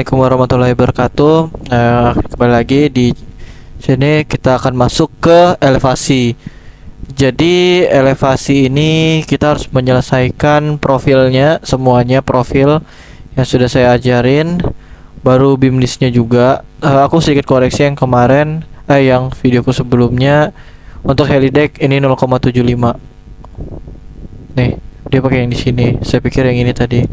Assalamualaikum warahmatullahi wabarakatuh. Kembali lagi di sini kita akan masuk ke elevasi. Jadi elevasi ini kita harus menyelesaikan profilnya, semuanya profil yang sudah saya ajarin, baru beam listnya juga. Aku sedikit koreksi yang kemarin, yang videoku sebelumnya untuk helideck ini 0,75. Nih, dia pakai yang di sini. Saya pikir yang ini tadi.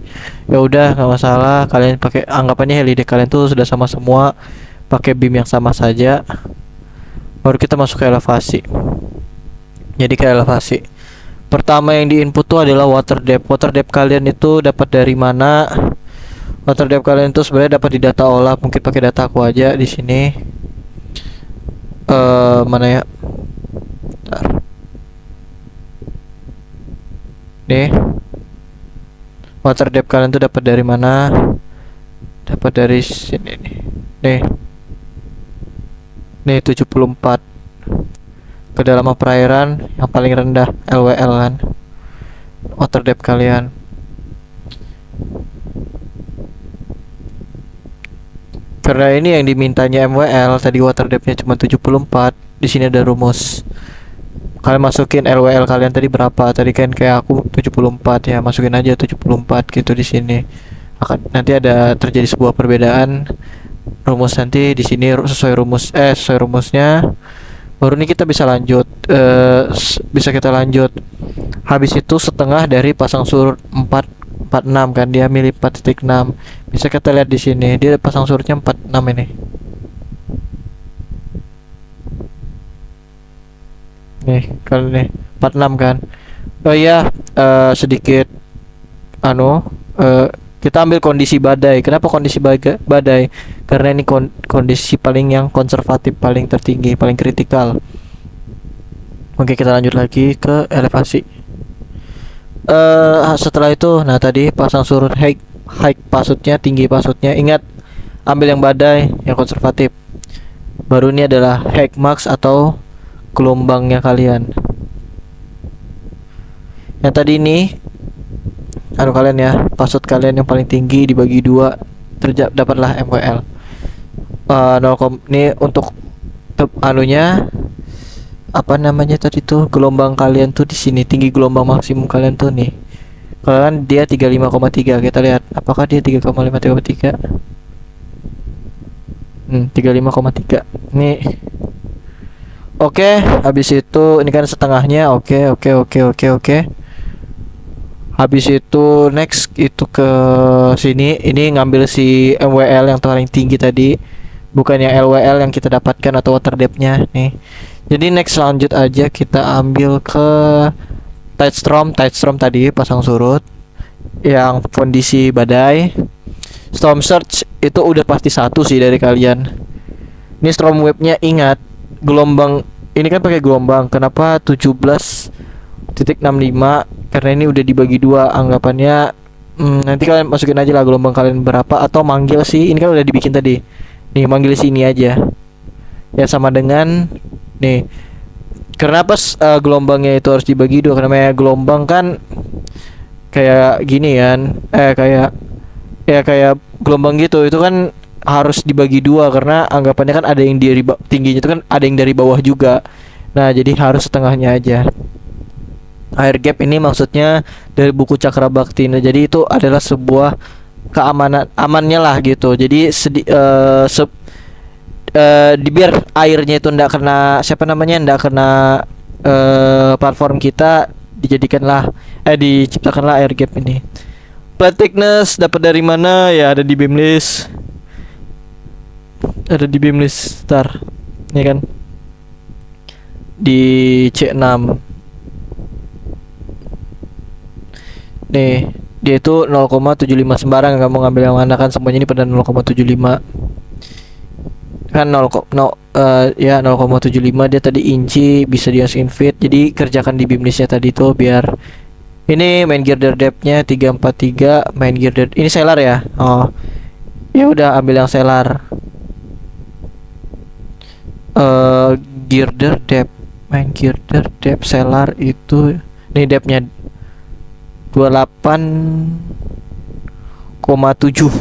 Ya udah, nggak masalah. Kalian pakai, anggapannya helideck kalian tuh sudah sama semua, pakai beam yang sama saja. Baru kita masuk ke elevasi. Jadi ke elevasi. Pertama yang di input tuh adalah water depth. Water depth kalian itu dapat dari mana? Water depth kalian itu sebenarnya dapat di data olah. Mungkin pakai data aku aja di sini. Mana ya? Bentar. Nih, water depth kalian tuh dapat dari mana? Dapat dari sini nih. Nih 74. Kedalaman perairan yang paling rendah LWL kan. Water depth kalian. Karena ini yang dimintanya MWL, tadi water depth-nya cuma 74. Di sini ada rumus. Kalian masukin LWL kalian tadi berapa? Tadi kan kayak aku 74 ya, masukin aja 74 gitu di sini. Nanti ada terjadi sebuah perbedaan rumus nanti di sini sesuai rumusnya. Baru ini kita bisa lanjut, bisa kita lanjut. Habis itu setengah dari pasang surut 446 kan, dia milih 4.6. Bisa kita lihat di sini, dia pasang surutnya 46 ini. Nih, kalau nih 46 kan. Oh iya, sedikit kita ambil kondisi badai. Kenapa kondisi badai? Karena ini kondisi paling yang konservatif, paling tertinggi, paling kritikal. Oke, kita lanjut lagi ke elevasi. Setelah itu, nah tadi pasang surut high pasutnya, tinggi pasutnya. Ingat, ambil yang badai, yang konservatif. Baru ini adalah high max atau gelombangnya kalian. Yang tadi ini kalian ya, pasut kalian yang paling tinggi dibagi 2, dapatlah MWL. Ini untuk apa namanya tadi tuh, gelombang kalian tuh di sini, tinggi gelombang maksimum kalian tuh nih. Kalau kan dia 35,3, kita lihat apakah dia 3,533. 35,3. Nih. Oke, habis itu ini kan setengahnya. Oke. Habis itu next itu ke sini, ini ngambil si MWL yang paling tinggi tadi, bukan yang LWL yang kita dapatkan atau water depth-nya nih. Jadi next lanjut aja, kita ambil ke tidestorm tadi pasang surut yang kondisi badai. Storm surge itu udah pasti satu sih dari kalian. Ini storm wave-nya, ingat gelombang ini kan pakai gelombang. Kenapa 17.65? Karena ini udah dibagi 2 anggapannya. Nanti kalian masukin aja lah gelombang kalian berapa, atau manggil sih, ini kan udah dibikin tadi. Nih, manggil sini aja. Ya sama dengan nih. Kenapa gelombangnya itu harus dibagi 2? Karena gelombang kan kayak gini kan. Kayak gelombang gitu. Itu kan harus dibagi 2 karena anggapannya kan ada yang dari tingginya itu kan ada yang dari bawah juga. Nah, jadi harus setengahnya aja. Air gap ini maksudnya dari buku Cakra Bakti. Nah, jadi itu adalah sebuah amannya lah gitu. Jadi biar airnya itu ndak kena platform kita, diciptakanlah air gap ini. Plate thickness dapat dari mana? Ya ada di beam list. Ntar. Ini kan di C6. Nih, dia itu 0,75 sembarang, nggak mau ngambil yang mana kan, semuanya ini pada 0,75 kan. 0,75 dia tadi inci, bisa dimasukin feet. Jadi kerjakan di beam listnya tadi tuh, biar ini main girder depth-nya 343, main girder ini selar ya. Oh, ya udah ambil yang selar. Girder depth selar itu nih, depth-nya 28,7.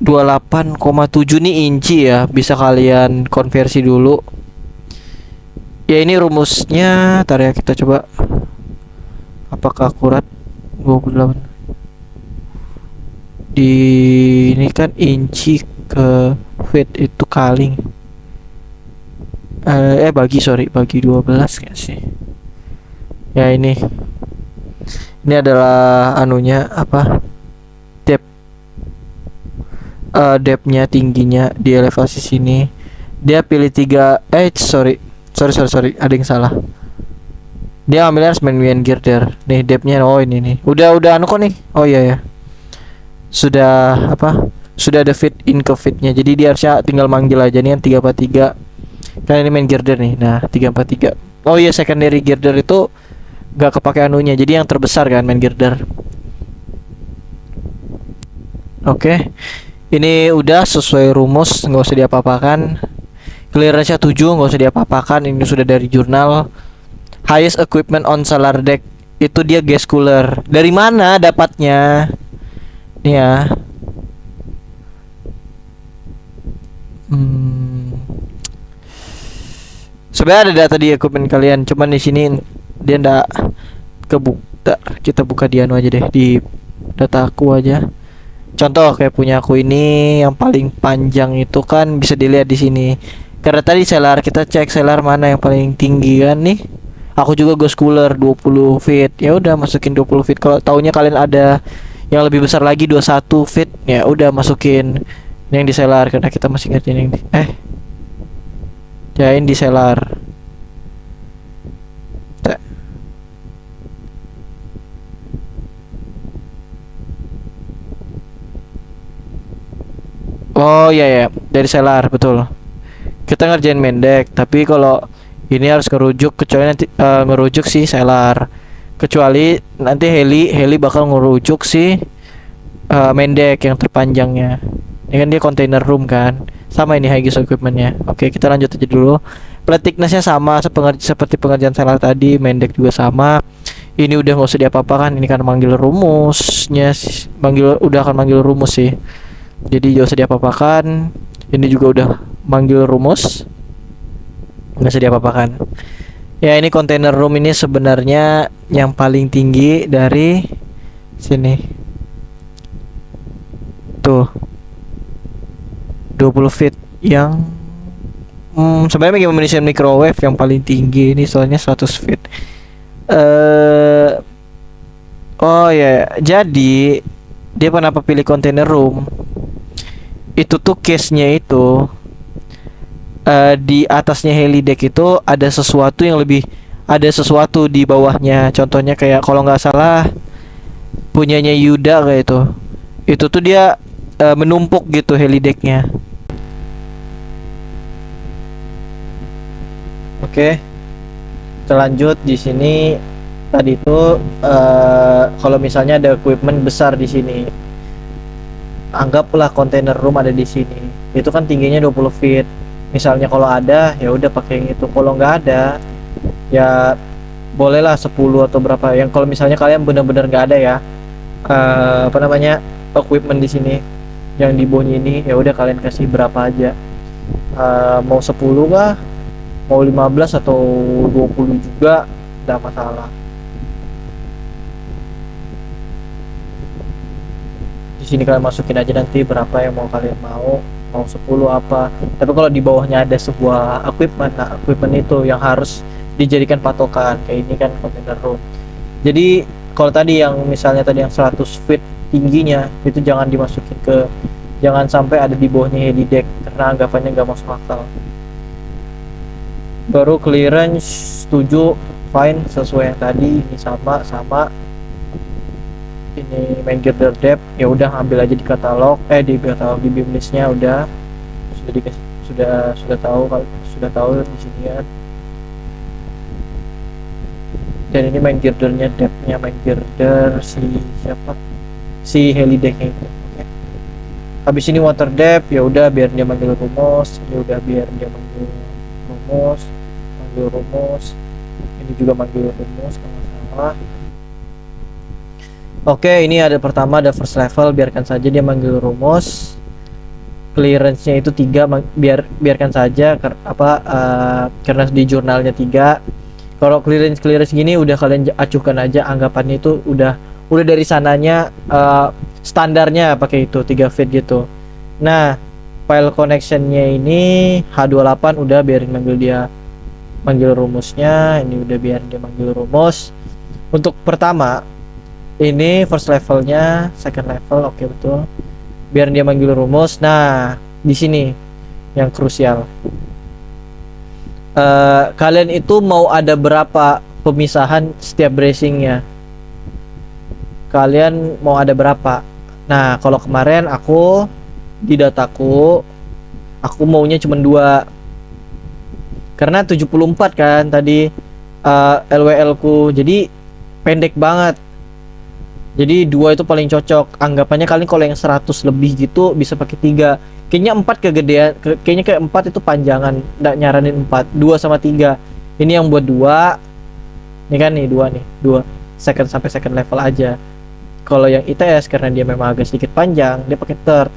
28,7 nih inci ya, bisa kalian konversi dulu. Ya ini rumusnya, ntar ya kita coba apakah akurat 28 di ini kan inci ke feet itu kali bagi 12 nggak sih ya. Ini adalah anunya apa, depth depthnya, tingginya di elevasi sini. Dia pilih 3 sorry ada yang salah. Dia ambilnya main girder nih, depthnya. Oh ini nih udah anu kok nih. Oh iya ya, sudah ada fit in ke fitnya, jadi dia harusnya tinggal manggil aja nih yang 343 kan ini main girder nih. Nah 343, oh iya secondary girder itu gak kepake anunya, jadi yang terbesar kan main girder. Oke, ini udah sesuai rumus, nggak usah diapa-apakan. Clearance 7 nggak usah diapa-apakan, ini sudah dari jurnal. Highest equipment on solar deck itu dia gas cooler. Dari mana dapatnya? Nih ya. Sebenarnya ada data di equipment kalian, cuman di sini dia ndak kebuka. Kita buka di anu aja deh, di data aku aja. Contoh kayak punya aku ini yang paling panjang itu kan bisa dilihat di sini. Karena tadi selar, kita cek selar mana yang paling tinggi kan nih. Aku juga ghost cooler 20 feet. Ya udah masukin 20 feet. Kalau taunya kalian ada yang lebih besar lagi 21 feet, ya udah masukin yang di selar karena kita masih ngerjain yang jain di selar. Oh iya ya, dari selar betul. Kita ngerjain mendek, tapi kalau ini harus ngerujuk, kecuali nanti ngerujuk si selar. Kecuali nanti heli bakal ngerujuk si mendek yang terpanjangnya. Ini kan dia container room kan. Sama ini high gas equipmentnya. Oke, kita lanjut aja dulu. Plate thicknessnya sama seperti pengerjaan selar tadi, mendek juga sama. Ini udah nggak usah diapa-apakan, ini kan manggil rumusnya, udah akan manggil rumus sih. Jadi gak usah diapa-apakan. Ini juga udah manggil rumus, nggak usah diapa-apakan. Ya ini container room ini sebenarnya yang paling tinggi dari sini. Tuh 20 feet yang sebenarnya Magnesium microwave yang paling tinggi ini soalnya 100 feet. Oh ya, jadi dia kenapa pilih container room? Itu tuh case-nya itu di atasnya heli deck itu ada sesuatu yang lebih, ada sesuatu di bawahnya. Contohnya kayak kalau nggak salah punyanya Yuda kayak itu tuh dia menumpuk gitu heli decknya. Oke, kita lanjut di sini. Tadi itu kalau misalnya ada equipment besar di sini, anggaplah container room ada di sini, itu kan tingginya 20 feet. Misalnya kalau ada ya udah pakai yang itu, kalau nggak ada ya bolehlah 10 atau berapa. Yang kalau misalnya kalian benar-benar nggak ada ya equipment di sini yang di bawahnya ini, ya udah kalian kasih berapa aja, mau 10 kah, mau 15 atau 20 juga nggak masalah. Di sini kalian masukin aja nanti berapa yang mau kalian mau 10 apa. Tapi kalau di bawahnya ada sebuah equipment, nah equipment itu yang harus dijadikan patokan. Kayak ini kan container room. Jadi kalau tadi yang misalnya tadi yang 100 feet tingginya itu jangan dimasukin jangan sampai ada di bawahnya heli deck karena anggapannya nggak masuk akal. Baru clearance 7 fine sesuai yang tadi, ini sama ini main girder depth ya udah ambil aja di katalog di beam listnya udah sudah dikasih, sudah tahu di sini ya. Dan ini main girdernya, depthnya main girder si heli decknya itu. Okay. Habis ini water depth ya udah biar dia manggil rumus, ini udah biar dia manggil rumus, ini juga manggil rumus kalau nggak salah. Oke, ini ada pertama ada first level, biarkan saja dia manggil rumus. clearance-nya itu 3, biarkan saja karena di jurnalnya 3. Kalau clearance gini udah kalian acuhkan aja, anggapannya itu udah dari sananya standarnya pakai itu 3 feet gitu. Nah, file connectionnya ini H28 udah biarin manggil rumusnya. Ini udah biarin dia manggil rumus. Untuk pertama ini first levelnya, second level oke betul. Biar dia manggil rumus. Nah, di sini yang krusial. Kalian itu mau ada berapa pemisahan setiap bracingnya? Kalian mau ada berapa? Nah, kalau kemarin aku di dataku aku maunya cuma 2. Karena 74 kan tadi LWL ku. Jadi pendek banget. Jadi 2 itu paling cocok. Anggapannya kalian kalau yang 100 lebih gitu bisa pakai 3. Kayaknya 4 kegedean, kayaknya kayak 4 itu panjangan. Nggak nyaranin 4, 2 sama 3. Ini yang buat 2. Ini kan nih 2 nih, 2 second sampai second level aja. Kalau yang ITS karena dia memang agak sedikit panjang, dia pakai third.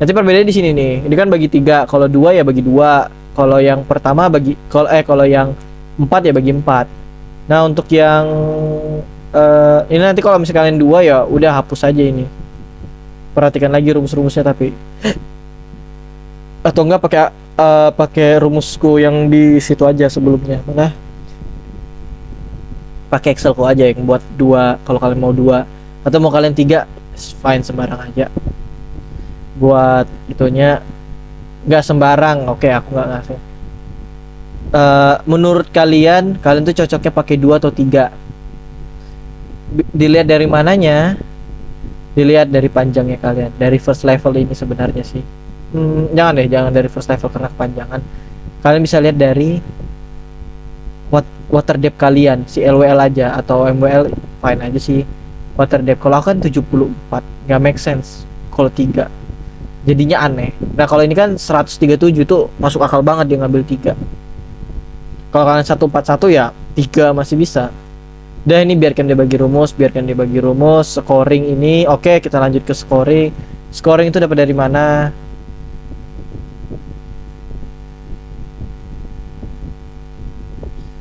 Nanti perbedaannya di sini nih. Ini kan bagi 3, kalau 2 ya bagi 2. Kalau yang pertama kalau yang 4 ya bagi 4. Nah, untuk yang ini nanti kalau misalnya kalian 2 ya udah hapus aja ini. Perhatikan lagi rumus-rumusnya tapi atau enggak pakai rumusku yang di situ aja sebelumnya. Mana? Pakai Excelku aja yang buat 2 kalau kalian mau 2 atau mau kalian 3 fine, sembarang aja. Buat itunya nggak sembarang. Oke, aku nggak ngasih. Menurut kalian tuh cocoknya pakai 2 atau 3? Dilihat dari mananya? Dilihat dari panjangnya kalian. Dari first level ini sebenarnya sih. Jangan dari first level karena kepanjangan. Kalian bisa lihat dari water depth kalian, si LWL aja atau MWL fine aja sih. Water depth kalau aku kan 74, nggak make sense kalau 3. Jadinya aneh. Nah, kalau ini kan 137 tuh masuk akal banget dia ngambil 3. Kalau kalian 141 ya 3 masih bisa. Dah, ini biarkan dia bagi rumus, scoring ini. Oke, kita lanjut ke scoring. Scoring itu dapat dari mana?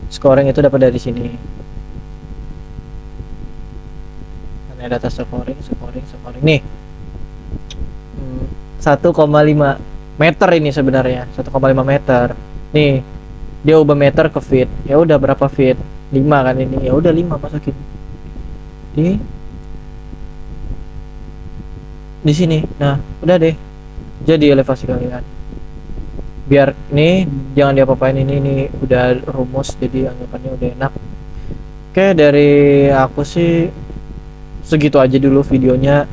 Scoring itu dapat dari sini. Ada data scoring nih. 1,5 meter ini sebenarnya, 1,5 meter. Nih, dia ubah meter ke feet. Ya udah berapa feet? 5 kan ini. Ya udah 5 masukin. Di sini. Nah, udah deh. Jadi elevasi kalian. Biar nih jangan diapa-apain, ini udah rumus jadi anggapannya udah enak. Oke, dari aku sih segitu aja dulu videonya.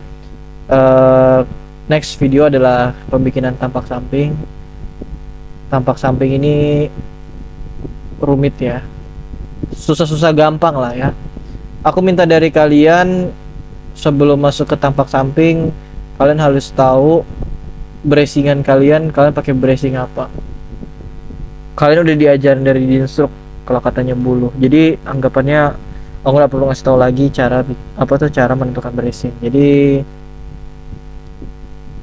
Next video adalah pembikinan tampak samping. Tampak samping ini rumit ya, susah-susah gampang lah ya. Aku minta dari kalian sebelum masuk ke tampak samping, kalian harus tahu bracingan kalian pakai bracing apa. Kalian udah diajarin dari di instruk kalau katanya buluh. Jadi anggapannya aku nggak perlu ngasih tahu lagi cara menentukan bracing. Jadi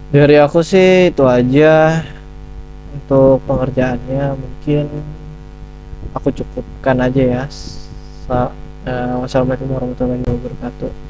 dari aku sih itu aja untuk pengerjaannya. Mungkin aku cukupkan aja ya. Wassalamualaikum warahmatullahi wabarakatuh.